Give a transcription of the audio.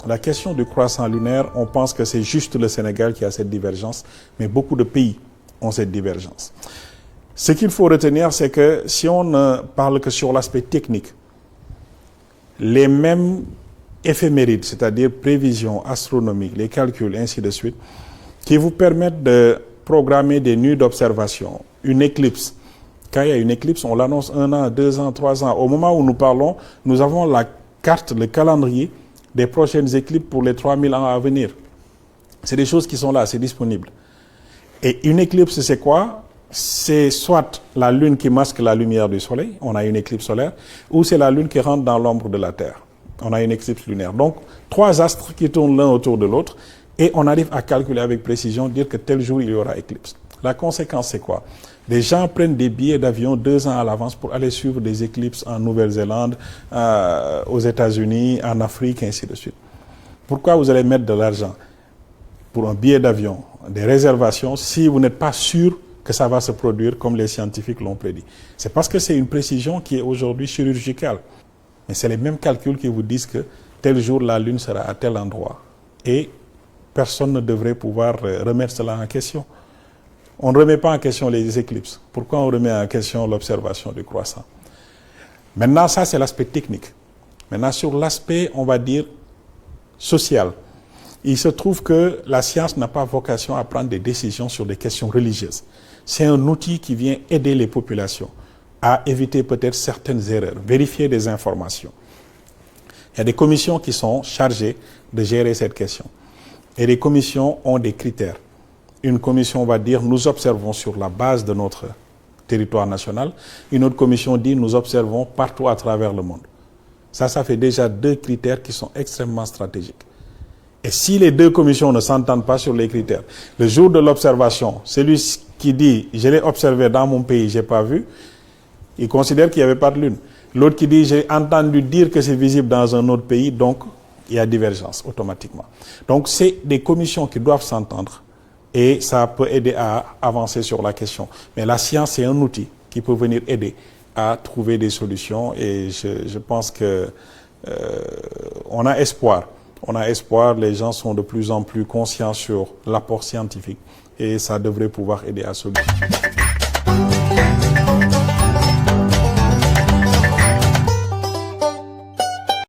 La question du croissant lunaire, on pense que c'est juste le Sénégal qui a cette divergence, mais beaucoup de pays ont cette divergence. Ce qu'il faut retenir, c'est que si on ne parle que sur l'aspect technique, les mêmes éphémérides, c'est-à-dire prévisions astronomiques, les calculs, ainsi de suite, qui vous permettent de programmer des nuits d'observation, une éclipse. Quand il y a une éclipse, on l'annonce 1 an, 2 ans, 3 ans. Au moment où nous parlons, nous avons la carte, le calendrier des prochaines éclipses pour les 3000 ans à venir. C'est des choses qui sont là, c'est disponible. Et une éclipse, c'est quoi? C'est soit la Lune qui masque la lumière du Soleil, on a une éclipse solaire, ou c'est la Lune qui rentre dans l'ombre de la Terre. On a une éclipse lunaire. Donc, 3 astres qui tournent l'un autour de l'autre, et on arrive à calculer avec précision, dire que tel jour, il y aura éclipse. La conséquence, c'est quoi? Des gens prennent des billets d'avion 2 ans à l'avance pour aller suivre des éclipses en Nouvelle-Zélande, aux États-Unis, en Afrique, ainsi de suite. Pourquoi vous allez mettre de l'argent pour un billet d'avion, des réservations, si vous n'êtes pas sûr que ça va se produire comme les scientifiques l'ont prédit? C'est parce que c'est une précision qui est aujourd'hui chirurgicale. Mais c'est les mêmes calculs qui vous disent que tel jour la Lune sera à tel endroit. Et personne ne devrait pouvoir remettre cela en question. On ne remet pas en question les éclipses. Pourquoi on remet en question l'observation du croissant? Maintenant, ça, c'est l'aspect technique. Maintenant, sur l'aspect, on va dire, social, il se trouve que la science n'a pas vocation à prendre des décisions sur des questions religieuses. C'est un outil qui vient aider les populations à éviter peut-être certaines erreurs, vérifier des informations. Il y a des commissions qui sont chargées de gérer cette question. Et les commissions ont des critères. Une commission va dire nous observons sur la base de notre territoire national. Une autre commission dit nous observons partout à travers le monde. Ça fait déjà 2 critères qui sont extrêmement stratégiques. Et si les 2 commissions ne s'entendent pas sur les critères, le jour de l'observation, celui qui dit je l'ai observé dans mon pays, je n'ai pas vu, il considère qu'il n'y avait pas de lune. L'autre qui dit j'ai entendu dire que c'est visible dans un autre pays, donc il y a divergence automatiquement. Donc c'est des commissions qui doivent s'entendre. Et ça peut aider à avancer sur la question. Mais la science, c'est un outil qui peut venir aider à trouver des solutions. Et je pense que on a espoir. On a espoir. Les gens sont de plus en plus conscients sur l'apport scientifique. Et ça devrait pouvoir aider à solutionner.